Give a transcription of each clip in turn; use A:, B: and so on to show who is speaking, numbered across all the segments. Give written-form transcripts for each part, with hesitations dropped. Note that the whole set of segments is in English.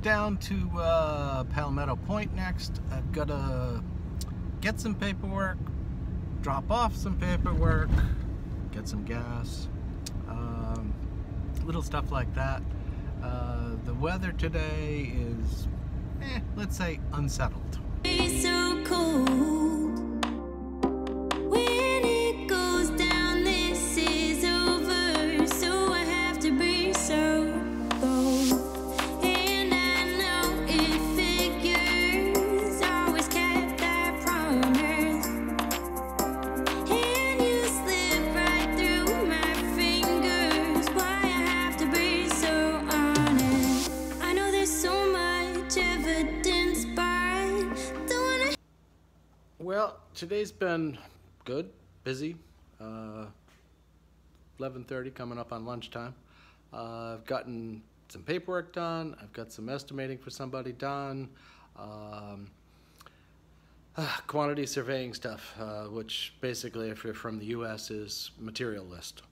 A: down to Palmetto Point next. I've got to get some paperwork, drop off some paperwork, get some gas, little stuff like that. The weather today is, let's say, unsettled.
B: It's so cold. When it goes down, this is over. So I have to be so bold. And I know it figures. Always kept that promise. And you slip right through my fingers. Why I have to be so honest. I know there's so much evidence, but don't wanna.
A: Well, today's been good, busy. 11:30 coming up on lunchtime. I've gotten some paperwork done. I've got some estimating for somebody done. Quantity surveying stuff, which basically, if you're from the US, is material list.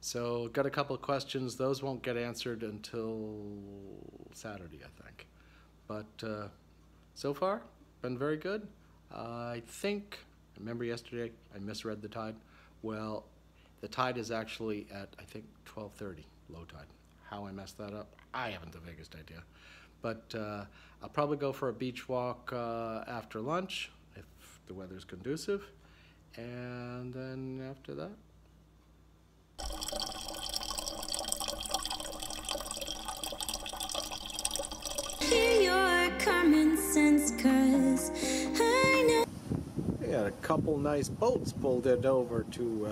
A: So got a couple of questions. Those won't get answered until Saturday, I think. But so far, been very good. I think, remember yesterday I misread the tide? Well, the tide is actually at, I think, 12:30, low tide. How I messed that up, I haven't the vaguest idea. But I'll probably go for a beach walk after lunch, if the weather's conducive. And then after that,
B: Hear your common sense, 'cause I know.
A: we got a couple nice boats pulled it over to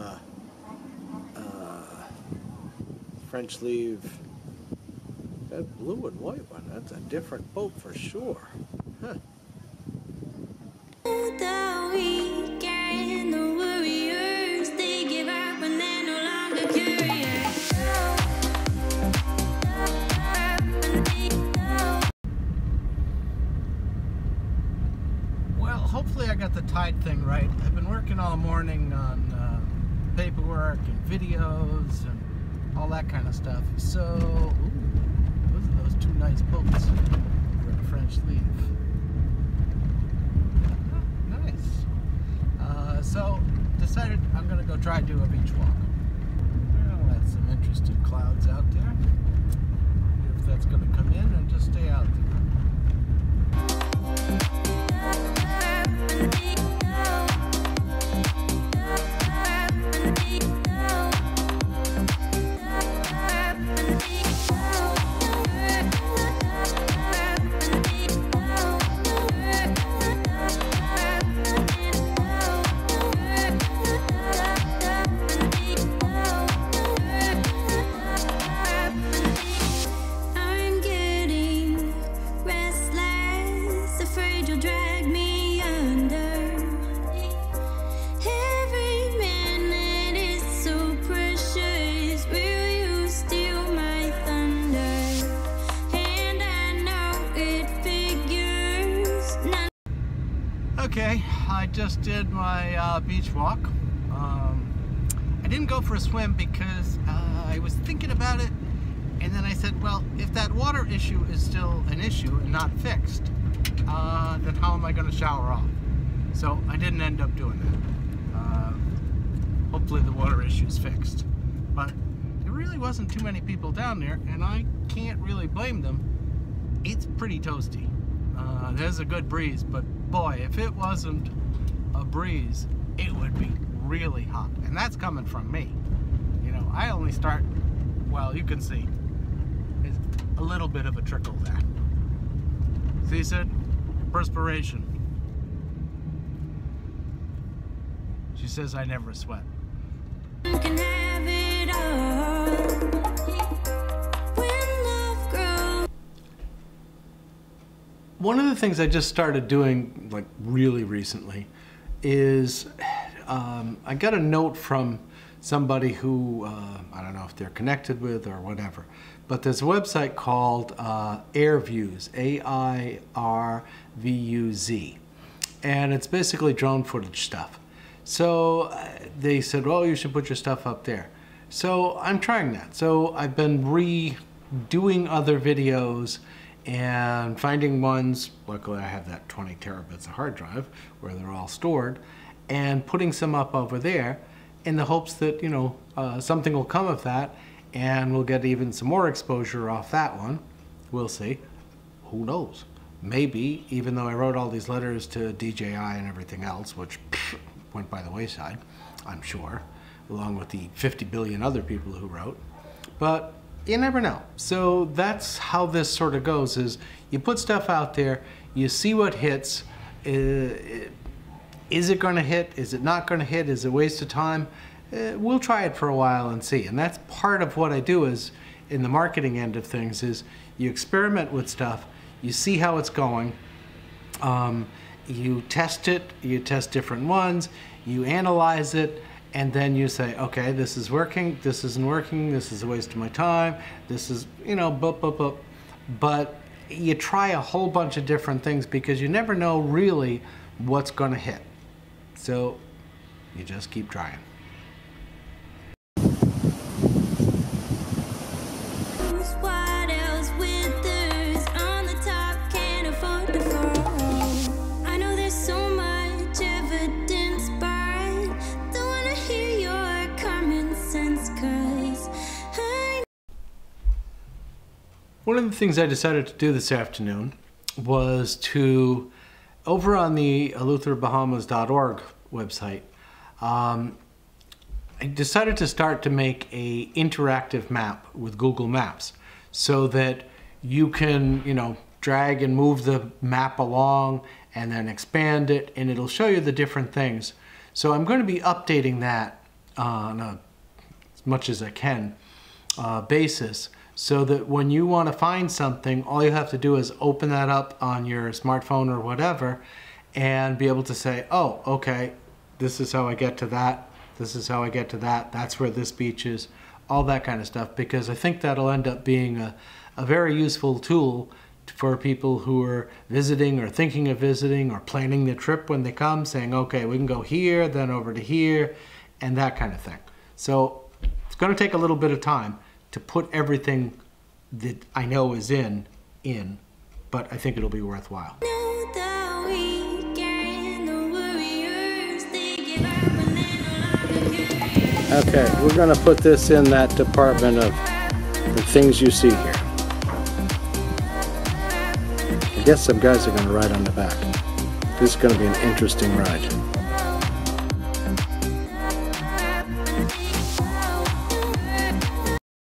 A: French Leave. That blue and white one, that's a different boat for sure. Huh.
B: The weekend, the warriors, they give up when they're no longer curious.
A: Well, hopefully I got the tide thing right. I've been working all morning on paperwork and videos and all that kind of stuff. So, those are those two nice boats for a French Leave. Nice. So, decided I'm going to go try to do a beach walk. Well, that's some interesting clouds out there. If that's going to come in and just stay out there.
B: I'm getting restless, afraid you'll drag me under. Every minute is so precious. Will you steal my thunder? And I know it figures.
A: Okay, I just did my beach walk. I didn't go for a swim because I was thinking about it, and then I said, well, if that water issue is still an issue and not fixed, then how am I going to shower off? So I didn't end up doing that. Hopefully the water issue is fixed. But there really wasn't too many people down there, and I can't really blame them. It's pretty toasty. There's a good breeze, but boy, if it wasn't a breeze, it would be really hot. And that's coming from me. You know, I only start, well, you can see, there's a little bit of a trickle there. See, Sid? Perspiration. She says I never sweat.
B: You can have it all. When love grows.
A: One of the things I just started doing, like really recently, is I got a note from somebody who, I don't know if they're connected with or whatever, but there's a website called AirVuz, A-I-R-V-U-Z, and it's basically drone footage stuff. So they said, well, you should put your stuff up there. So I'm trying that. So I've been redoing other videos and finding ones, luckily I have that 20 terabits of hard drive where they're all stored, and putting some up over there in the hopes that, you know, something will come of that and we'll get even some more exposure off that one. We'll see. Who knows? Maybe, even though I wrote all these letters to DJI and everything else, which went by the wayside, I'm sure, along with the 50 billion other people who wrote. But you never know. So that's how this sort of goes, is you put stuff out there, you see what hits. Is it going to hit? Is it not going to hit? Is it a waste of time? We'll try it for a while and see. And that's part of what I do is, in the marketing end of things, is you experiment with stuff, you see how it's going, you test it, you test different ones, you analyze it, and then you say, okay, this is working, this isn't working, this is a waste of my time, this is, you know, but you try a whole bunch of different things because you never know really what's going to hit. So you just keep trying.
B: What else withers on the top, can't afford to fall. I know there's so much evidence, but don't wanna hear your common sense, 'cause I...
A: One of the things I decided to do this afternoon was to, over on the EleutheraBahamas.org website, I decided to start to make a interactive map with Google Maps so that you can, you know, drag and move the map along and then expand it, and it'll show you the different things. So I'm going to be updating that on a, as much as I can, basis, so that when you want to find something, all you have to do is open that up on your smartphone or whatever and be able to say, oh, okay, this is how I get to that. This is how I get to that. That's where this beach is. All that kind of stuff, because I think that'll end up being a very useful tool for people who are visiting or thinking of visiting or planning the trip when they come, saying, okay, we can go here, then over to here, and that kind of thing. So it's going to take a little bit of time to put everything that I know is in, but I think it'll be worthwhile. Okay, we're going to put this in that department of the things you see here. I guess some guys are going to ride on the back. This is going to be an interesting ride.